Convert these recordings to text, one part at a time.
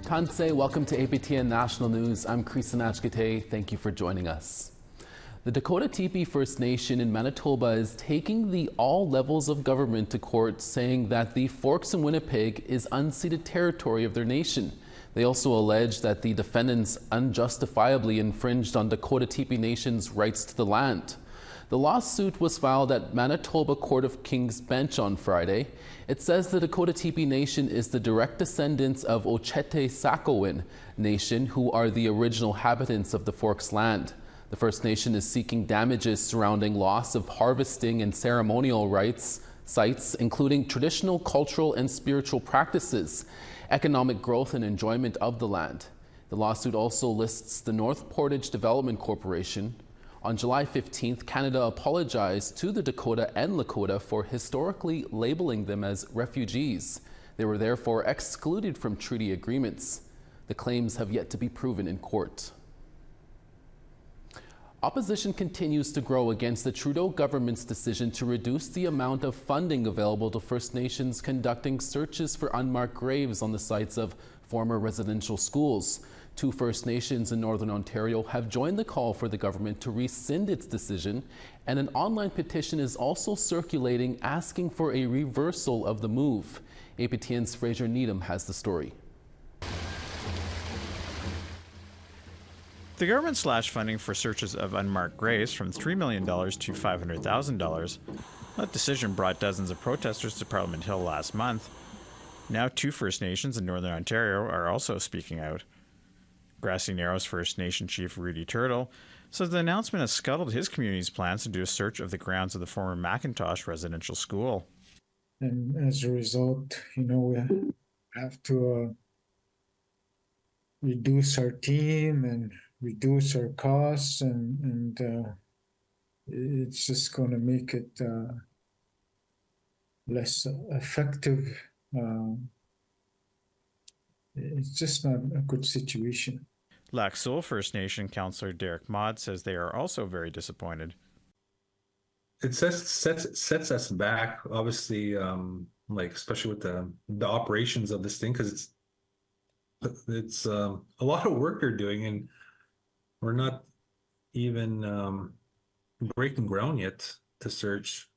Tansei, welcome to APTN National News. I'm Creeson Agecoutay. Thank you for joining us. The Dakota Tipi First Nation in Manitoba is taking the all levels of government to court, saying that the Forks in Winnipeg is unceded territory of their nation. They also allege that the defendants unjustifiably infringed on Dakota Tipi Nation's rights to the land. The lawsuit was filed at Manitoba Court of King's Bench on Friday. It says the Dakota Tipi Nation is the direct descendants of Oceti Sakowin Nation, who are the original inhabitants of the Forks land. The First Nation is seeking damages surrounding loss of harvesting and ceremonial sites, including traditional, cultural, and spiritual practices, economic growth, and enjoyment of the land. The lawsuit also lists the North Portage Development Corporation. On July 15th, Canada apologized to the Dakota and Lakota for historically labeling them as refugees. They were therefore excluded from treaty agreements. The claims have yet to be proven in court. Opposition continues to grow against the Trudeau government's decision to reduce the amount of funding available to First Nations conducting searches for unmarked graves on the sites of former residential schools. Two First Nations in Northern Ontario have joined the call for the government to rescind its decision, and an online petition is also circulating asking for a reversal of the move. APTN's Fraser Needham has the story. The government slashed funding for searches of unmarked graves from $3 million to $500,000. That decision brought dozens of protesters to Parliament Hill last month. Now two First Nations in Northern Ontario are also speaking out. Grassy Narrows First Nation Chief Rudy Turtle says the announcement has scuttled his community's plans to do a search of the grounds of the former Macintosh residential school. And as a result, we have to reduce our team and reduce our costs, and it's just going to make it less effective. It's just not a good situation. Lac Seul First Nation Councillor Derek Maude says they are also very disappointed. It sets us back, obviously, especially with the operations of this thing, because it's a lot of work they're doing, and we're not even breaking ground yet to search.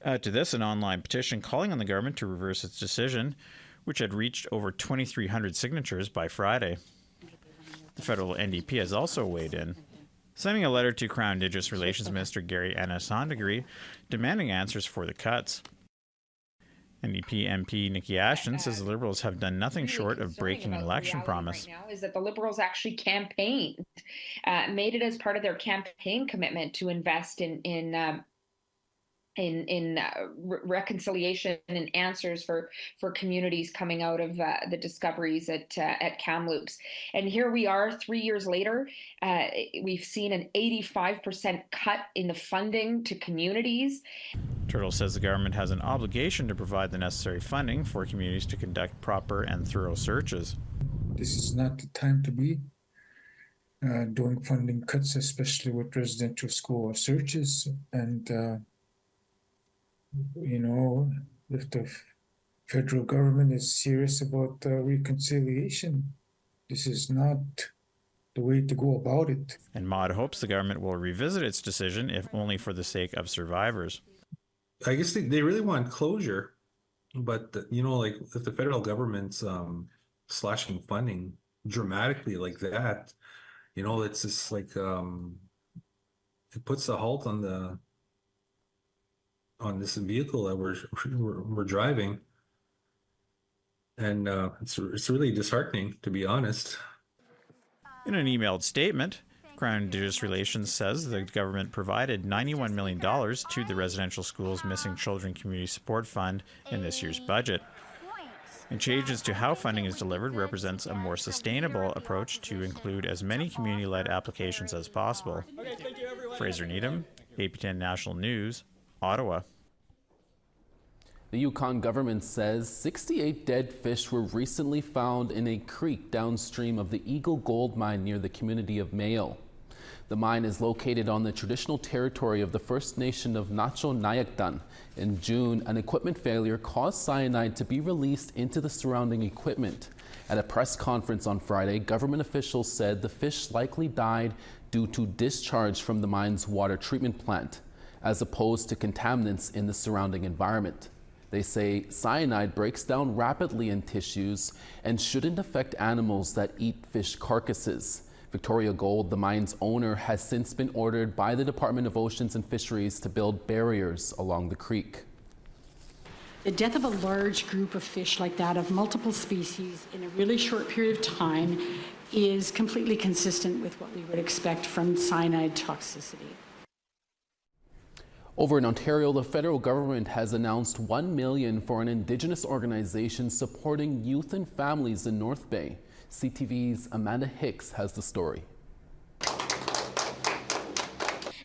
Add to this an online petition calling on the government to reverse its decision, which had reached over 2,300 signatures by Friday. The federal NDP has also weighed in, sending a letter to Crown Indigenous Relations Minister Gary Anishinabe demanding answers for the cuts. NDP MP Nikki Ashton says the Liberals have done nothing short of breaking an election promise. Right now is that the Liberals actually campaigned, made it as part of their campaign commitment to invest in reconciliation and answers for communities coming out of the discoveries at Kamloops. And here we are 3 years later. We've seen an 85% cut in the funding to communities. Turtle says the government has an obligation to provide the necessary funding for communities to conduct proper and thorough searches. This is not the time to be doing funding cuts, especially with residential school searches. And if the federal government is serious about reconciliation, this is not the way to go about it. And Maude hopes the government will revisit its decision, if only for the sake of survivors. I guess they really want closure, but if the federal government's slashing funding dramatically like that, it's just like it puts a halt on this vehicle that we're driving, and it's really disheartening, to be honest. In an emailed statement, Crown Indigenous Relations says the government provided $91 million to the Residential Schools Missing Children Community Support Fund in this year's budget. And changes to how funding is delivered represents a more sustainable approach to include as many community-led applications as possible. Fraser Needham, APTN National News, Ottawa. The Yukon government says 68 dead fish were recently found in a creek downstream of the Eagle Gold Mine near the community of Mayo. The mine is located on the traditional territory of the First Nation of Nayakdan. In June, an equipment failure caused cyanide to be released into the surrounding equipment. At a press conference on Friday, government officials said the fish likely died due to discharge from the mine's water treatment plant, as opposed to contaminants in the surrounding environment. They say cyanide breaks down rapidly in tissues and shouldn't affect animals that eat fish carcasses. Victoria Gold, the mine's owner, has since been ordered by the Department of Oceans and Fisheries to build barriers along the creek. The death of a large group of fish like that, of multiple species, in a really short period of time is completely consistent with what we would expect from cyanide toxicity. Over in Ontario, the federal government has announced $1 million for an Indigenous organization supporting youth and families in North Bay. CTV's Amanda Hicks has the story.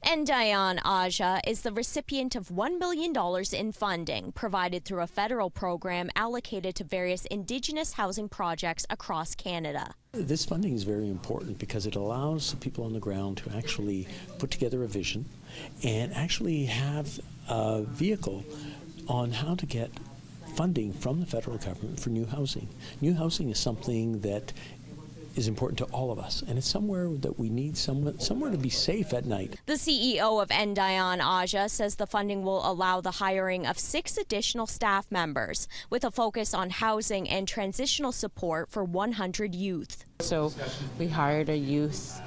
Ndian Aja is the recipient of $1 million in funding provided through a federal program allocated to various Indigenous housing projects across Canada. This funding is very important because it allows the people on the ground to actually put together a vision and actually have a vehicle on how to get funding from the federal government for new housing. New housing is something that is important to all of us, and it's somewhere that we need somewhere to be safe at night. The CEO of Ndian Aja says the funding will allow the hiring of 6 additional staff members with a focus on housing and transitional support for 100 youth. So we hired a youth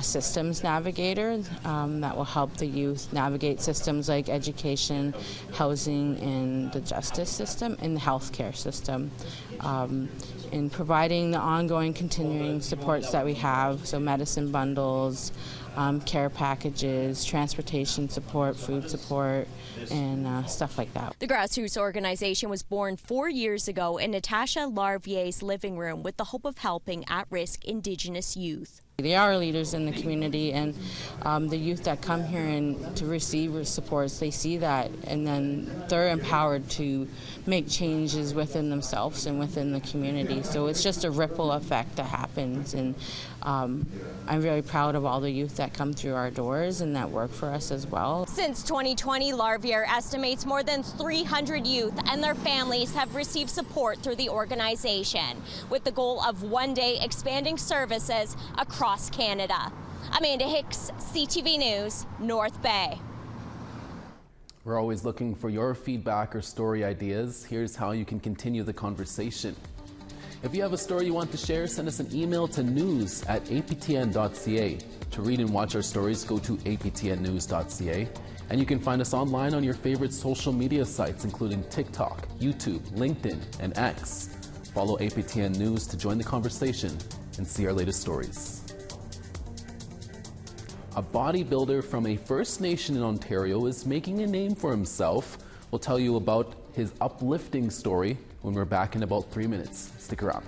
systems navigator that will help the youth navigate systems like education, housing, and the justice system, and the healthcare system. In providing the ongoing continuing supports that we have, so medicine bundles, care packages, transportation support, food support, and stuff like that. The grassroots organization was born 4 years ago in Natasha Larvier's living room with the hope of helping at-risk Indigenous youth. They are leaders in the community, and the youth that come here and to receive supports, they see that, and then they're empowered to make changes within themselves and within the community. So it's just a ripple effect that happens, and I'm very proud of all the youth that come through our doors and that work for us as well. Since 2020, Larvier estimates more than 300 youth and their families have received support through the organization, with the goal of one day expanding services across Canada. Amanda Hicks, CTV News, North Bay. We're always looking for your feedback or story ideas. Here's how you can continue the conversation. If you have a story you want to share, send us an email to news@aptn.ca. To read and watch our stories, go to aptnnews.ca. And you can find us online on your favorite social media sites, including TikTok, YouTube, LinkedIn, and X. Follow APTN News to join the conversation and see our latest stories. A bodybuilder from a First Nation in Ontario is making a name for himself. We'll tell you about his uplifting story when we're back in about 3 minutes. Stick around.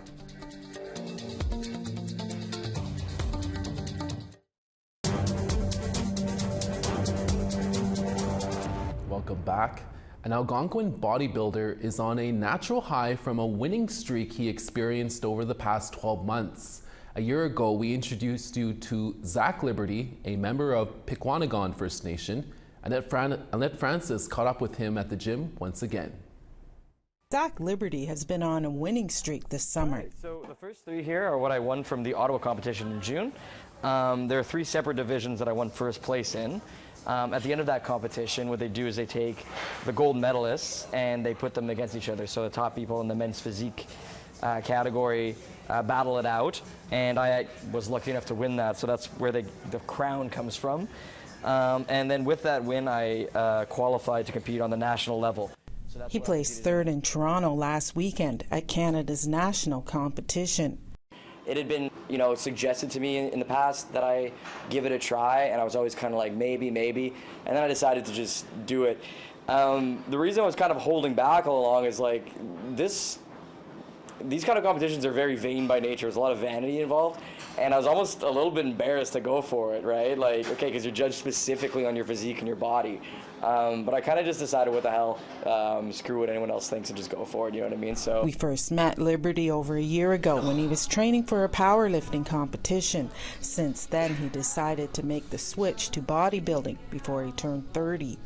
Welcome back. An Algonquin bodybuilder is on a natural high from a winning streak he experienced over the past 12 months. A year ago, we introduced you to Zach Liberty, a member of Pikwanigan First Nation. Annette Francis caught up with him at the gym once again. Zach Liberty has been on a winning streak this summer. Right, so the first 3 here are what I won from the Ottawa competition in June. There are 3 separate divisions that I won first place in. At the end of that competition, what they do is they take the gold medalists and they put them against each other. So the top people in the men's physique category battle it out, and I was lucky enough to win that. So that's where the crown comes from. And then with that win, I qualified to compete on the national level. So he placed 3rd in Toronto last weekend at Canada's national competition. It had been, suggested to me in the past that I give it a try, and I was always kind of like, maybe, and then I decided to just do it. The reason I was kind of holding back all along is like these kind of competitions are very vain by nature. There's a lot of vanity involved, and I was almost a little bit embarrassed to go for it, right? Like, okay, because you're judged specifically on your physique and your body. But I kind of just decided, what the hell, screw what anyone else thinks and just go for it, you know what I mean? So we first met Liberty over a year ago when he was training for a powerlifting competition. Since then, he decided to make the switch to bodybuilding before he turned 30.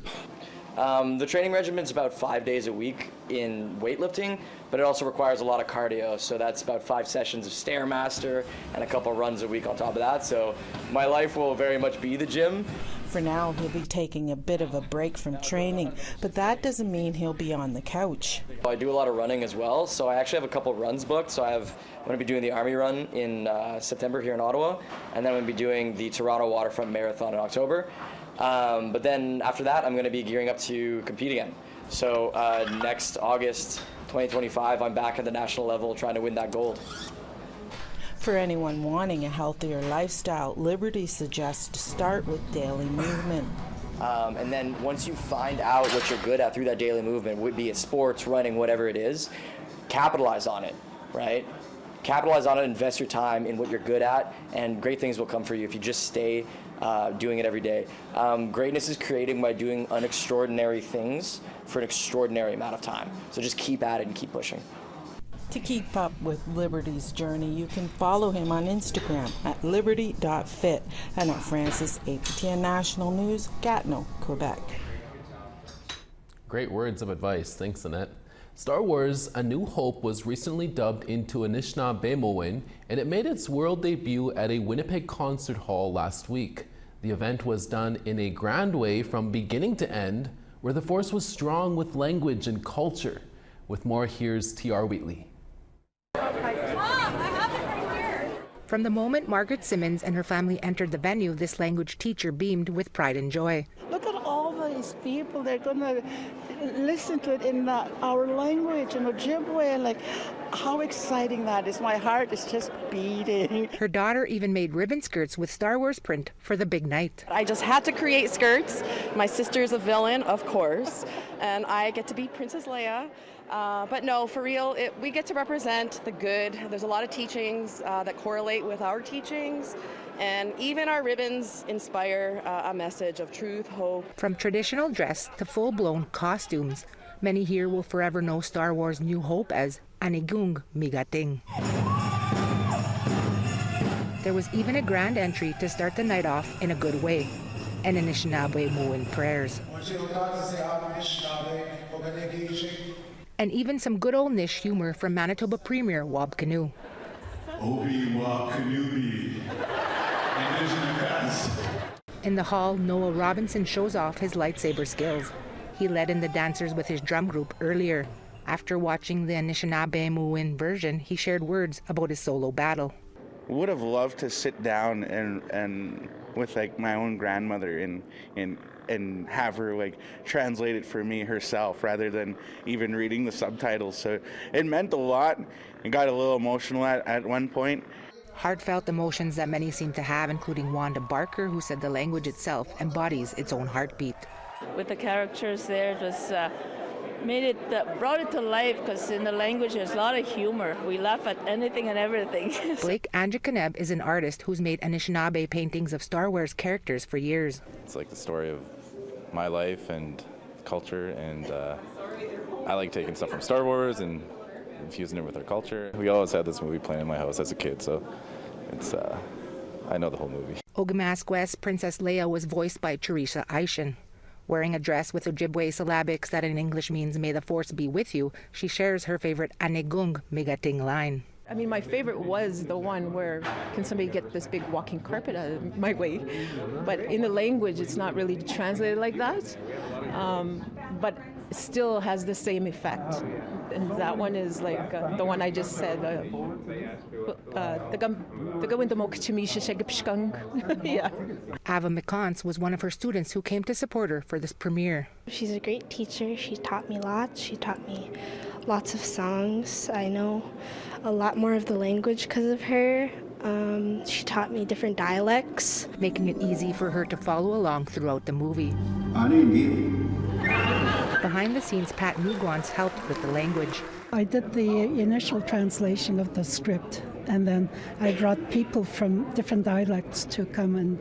The training regimen's about 5 days a week. in weightlifting, but it also requires a lot of cardio. So that's about 5 sessions of Stairmaster and a couple runs a week on top of that. So my life will very much be the gym. For now, he'll be taking a bit of a break from training, but that doesn't mean he'll be on the couch. I do a lot of running as well, so I actually have a couple runs booked. So I'm going to be doing the Army Run in September here in Ottawa, and then I'm going to be doing the Toronto Waterfront Marathon in October. But then after that, I'm going to be gearing up to compete again. So next August 2025, I'm back at the national level trying to win that gold. For anyone wanting a healthier lifestyle, Liberty suggests to start with daily movement. And then once you find out what you're good at through that daily movement, be it sports, running, whatever it is, capitalize on it, right? Capitalize on it, invest your time in what you're good at, and great things will come for you if you just stay doing it every day. Greatness is created by doing unextraordinary things for an extraordinary amount of time. So just keep at it and keep pushing. To keep up with Liberty's journey, you can follow him on Instagram at liberty.fit. And at Francis, APTN National News, Gatineau, Quebec. Great words of advice. Thanks, Annette. Star Wars A New Hope was recently dubbed into Anishinabe, and it made its world debut at a Winnipeg concert hall last week. The event was done in a grand way from beginning to end, where the force was strong with language and culture. With more, here's T.R. Wheatley. From the moment Margaret Simmons and her family entered the venue, this language teacher beamed with pride and joy. Look at all these people. They're going to listen to it in our language, in Ojibwe. Like, how exciting that is. My heart is just beating. Her daughter even made ribbon skirts with Star Wars print for the big night. I just had to create skirts. My sister's a villain, of course, and I get to be Princess Leia. But no, for real, we get to represent the good. There's a lot of teachings that correlate with our teachings, and even our ribbons inspire a message of truth, hope. From traditional dress to full-blown costumes, many here will forever know Star Wars New Hope as Anigung Migating. There was even a grand entry to start the night off in a good way, and Anishinabe Muin prayers. And even some good old Nish humor from Manitoba Premier Wab Canoe. In the hall, Noah Robinson shows off his lightsaber skills. He led in the dancers with his drum group earlier. After watching the Anishinabe Muin version, he shared words about his solo battle. Would have loved to sit down and with like my own grandmother and have her like translate it for me herself rather than even reading the subtitles. So it meant a lot. It got a little emotional at one point. Heartfelt emotions that many seem to have, including Wanda Barker, who said the language itself embodies its own heartbeat. With the characters there, it was brought it to life, because in the language there's a lot of humor. We laugh at anything and everything. Blake Agecoutay is an artist who's made Anishinaabe paintings of Star Wars characters for years. It's like the story of my life and culture, and I like taking stuff from Star Wars and infusing it with our culture. We always had this movie playing in my house as a kid, so it's I know the whole movie. Ogimasquest Princess Leia was voiced by Teresa Aishin. Wearing a dress with Ojibwe syllabics that in English means "May the Force be with you," she shares her favorite Anigung Migating line. I mean, my favorite was the one where, can somebody get this big walking carpet out of my way? But in the language, it's not really translated like that. But it still has the same effect. And that one is like the one I just said. Yeah. Ava McCons was one of her students who came to support her for this premiere. She's a great teacher. She taught me lots. She taught me lots of songs. I know a lot more of the language because of her. She taught me different dialects, making it easy for her to follow along throughout the movie. Behind the scenes, Pat Nugwans helped with the language. I did the initial translation of the script, and then I brought people from different dialects to come and,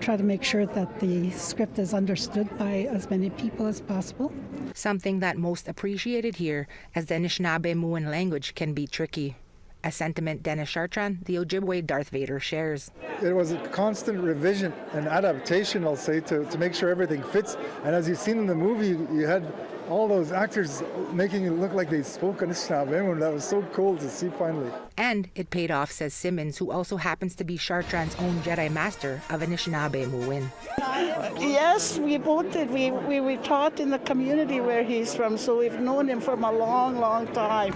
try to make sure that the script is understood by as many people as possible. Something that most appreciated here, as the Anishinaabe Muin language can be tricky. a sentiment Dennis Chartrand, the Ojibwe Darth Vader, shares. It was a constant revision and adaptation, I'll say, to make sure everything fits. And as you've seen in the movie, you had all those actors making it look like they spoke Anishinabe, and that was so cool to see finally. And it paid off, says Simmons, who also happens to be Chartrand's own Jedi Master of Anishinabe Muwin. Yes, we both did. We were taught in the community where he's from, so we've known him from a long, long time.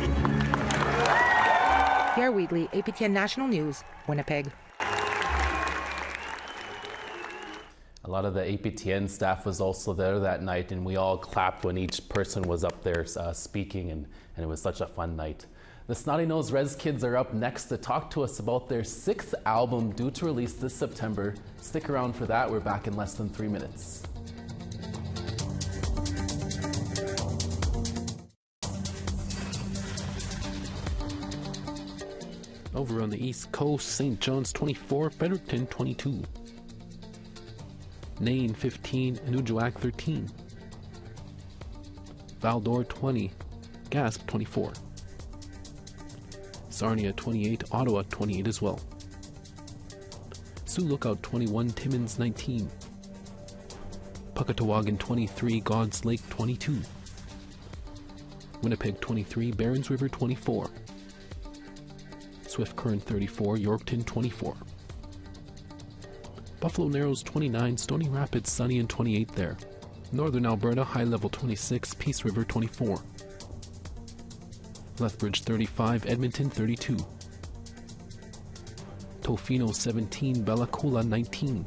Pierre Wheatley, APTN National News, Winnipeg. A lot of the APTN staff was also there that night, and we all clapped when each person was up there speaking, and it was such a fun night. The Snotty Nose Res Kids are up next to talk to us about their 6th album due to release this September. Stick around for that. We're back in less than 3 minutes. Over on the East Coast, St. John's 24, Fredericton 22. Nain 15, Inujuak 13. Val-d'Or 20, Gasp 24. Sarnia 28, Ottawa 28 as well. Sioux Lookout 21, Timmins 19. Puckatawagan 23, God's Lake 22. Winnipeg 23, Barons River 24. Swift Current 34, Yorkton 24. Buffalo Narrows 29, Stony Rapids sunny and 28 there. Northern Alberta high level 26, Peace River 24. Lethbridge 35, Edmonton 32. Tofino 17, Bella Coola 19.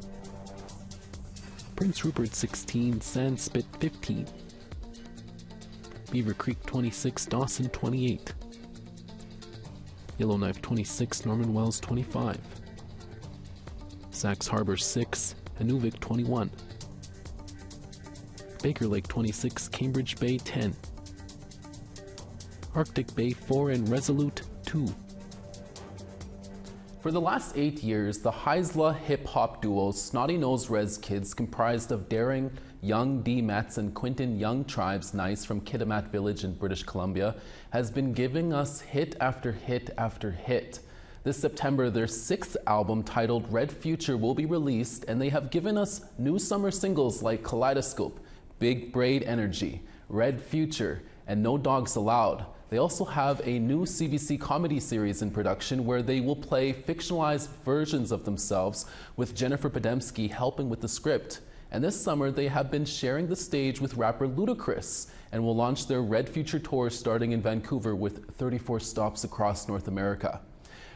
Prince Rupert 16, Sandspit 15. Beaver Creek 26, Dawson 28. Yellowknife 26, Norman Wells 25. Sax Harbor 6, Inuvik 21. Baker Lake 26, Cambridge Bay 10. Arctic Bay 4 and Resolute 2. For the last 8 years, the Haisla hip-hop duo Snotty Nose Res Kids, comprised of daring young D. Metz and Quinton Young Tribes Nice from Kitimat Village in British Columbia, has been giving us hit after hit after hit. This September, their 6th album, titled Red Future, will be released, and they have given us new summer singles like Kaleidoscope, Big Braid Energy, Red Future, and No Dogs Allowed. They also have a new CBC comedy series in production where they will play fictionalized versions of themselves, with Jennifer Podemski helping with the script. And this summer, they have been sharing the stage with rapper Ludacris and will launch their Red Future tour starting in Vancouver with 34 stops across North America.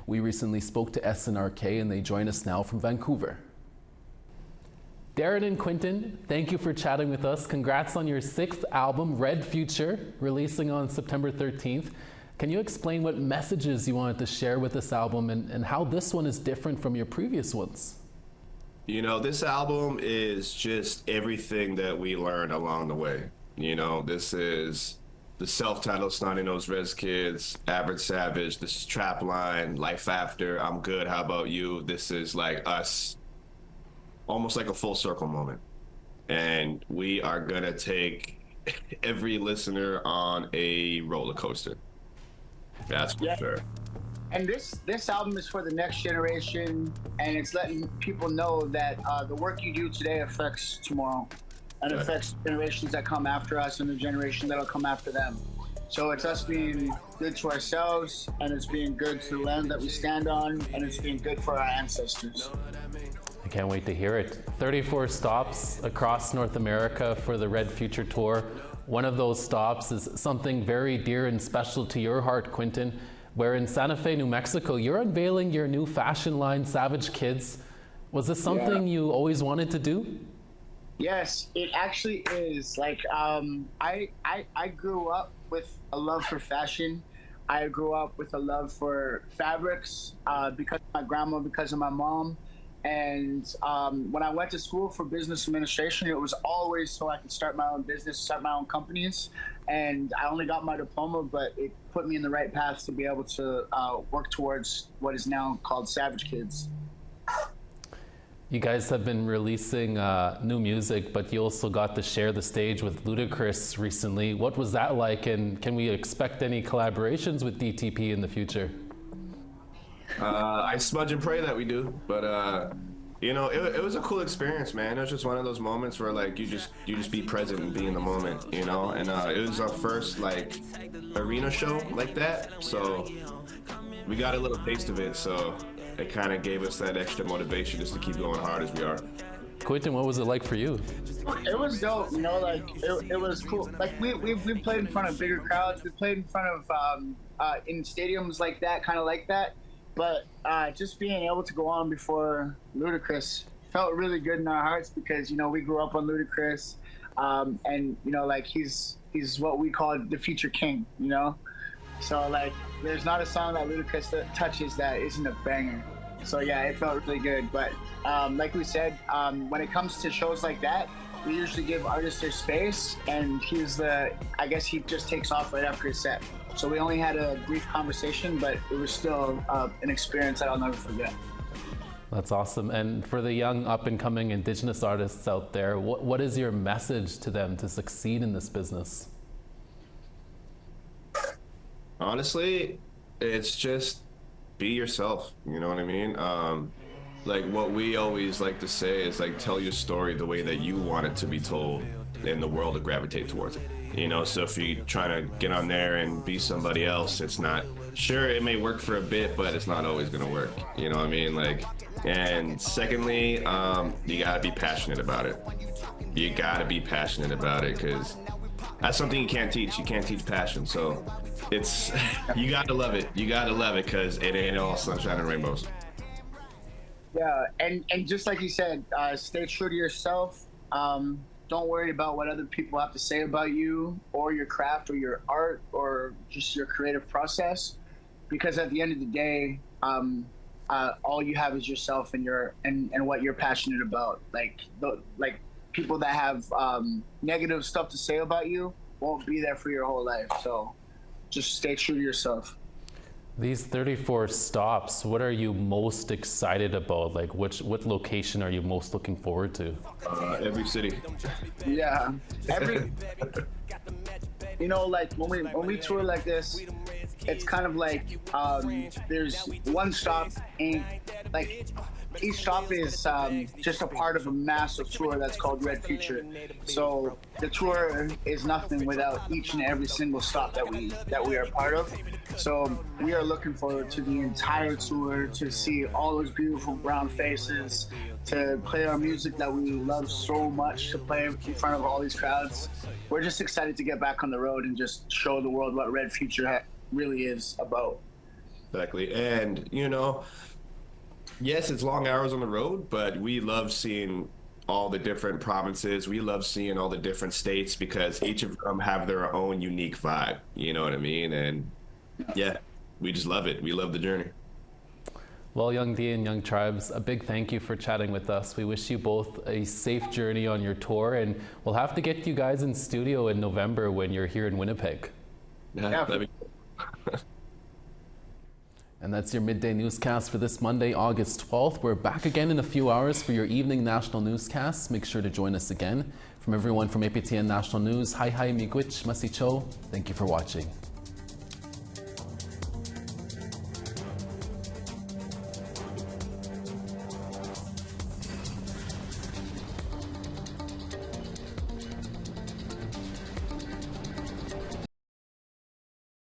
We recently spoke to Snrk, and they join us now from Vancouver. Darren and Quinton, thank you for chatting with us. Congrats on your 6th album, Red Future, releasing on September 13th. Can you explain what messages you wanted to share with this album and how this one is different from your previous ones? You know, this album is just everything that we learned along the way. You know, this is the self-titled Snotty Nose Res Kids, Average Savage, this is Trapline, Life After, I'm Good, How About You? This is like us, almost like a full circle moment. And we are gonna take every listener on a roller coaster. That's for sure. And this album is for the next generation, and it's letting people know that the work you do today affects tomorrow. And affects generations that come after us and the generation that'll come after them. So it's us being good to ourselves, and it's being good to the land that we stand on, and it's being good for our ancestors. I can't wait to hear it. 34 stops across North America for the Red Future Tour. One of those stops is something very dear and special to your heart, Quinton, where in Santa Fe, New Mexico, you're unveiling your new fashion line, Savage Kids. Was this something you always wanted to do? Yes, it actually is. Like, I grew up with a love for fashion. I grew up with a love for fabrics because of my grandma, because of my mom. And when I went to school for business administration, it was always so I could start my own business, start my own companies. And I only got my diploma, but it put me in the right path to be able to work towards what is now called Savage Kids. You guys have been releasing new music, but you also got to share the stage with Ludacris recently. What was that like, and can we expect any collaborations with DTP in the future? I smudge and pray that we do, but you know, it was a cool experience, man. It was just one of those moments where like you just be present and be in the moment, you know. And it was our first like arena show like that, so we got a little taste of it. So it kind of gave us that extra motivation just to keep going hard as we are. Quentin, what was it like for you? It was dope, you know, like it was cool. Like we played in front of bigger crowds. We played in front of in stadiums like that, kind of like that. But just being able to go on before Ludacris felt really good in our hearts because, you know, we grew up on Ludacris, and you know, like he's what we call the future king, you know. So like, there's not a song that Ludacris touches that isn't a banger. So yeah, it felt really good. But like we said, when it comes to shows like that, we usually give artists their space, and I guess he just takes off right after his set. So we only had a brief conversation, but it was still an experience that I'll never forget. That's awesome. And for the young up-and-coming Indigenous artists out there, what is your message to them to succeed in this business? Honestly, it's just be yourself, you know what I mean? Like what we always like to say is like, tell your story the way that you want it to be told, and the world will gravitate towards it. You know, so if you're trying to get on there and be somebody else, it's not, sure, it may work for a bit, but it's not always gonna work. You know what I mean? Like, and secondly, you gotta be passionate about it. You gotta be passionate about it, because that's something you can't teach. You can't teach passion. So it's, you gotta love it. You gotta love it, because it ain't all sunshine and rainbows. Yeah, and just like you said, stay true to yourself. Don't worry about what other people have to say about you or your craft or your art or just your creative process, because at the end of the day, all you have is yourself and what you're passionate about. Like people that have negative stuff to say about you won't be there for your whole life. So just stay true to yourself. These 34 stops, what are you most excited about? Like, what location are you most looking forward to? Every city. Yeah, you know, like when we tour like this, it's kind of like there's one stop, and like each stop is just a part of a massive tour that's called Red Future. So the tour is nothing without each and every single stop that we are part of. So we are looking forward to the entire tour, to see all those beautiful brown faces, to play our music that we love so much, to play in front of all these crowds. We're just excited to get back on the road and just show the world what Red Future really is about. Exactly. And, you know, yes, it's long hours on the road, but we love seeing all the different provinces. We love seeing all the different states, because each of them have their own unique vibe. You know what I mean? And yeah, we just love it. We love the journey. Well, Young D and Young Tribes, a big thank you for chatting with us. We wish you both a safe journey on your tour, and we'll have to get you guys in studio in November when you're here in Winnipeg. Yeah. And that's your midday newscast for this Monday, August 12th. We're back again in a few hours for your evening national newscasts. Make sure to join us again. From everyone from APTN National News, hi miigwech masicho. Thank you for watching.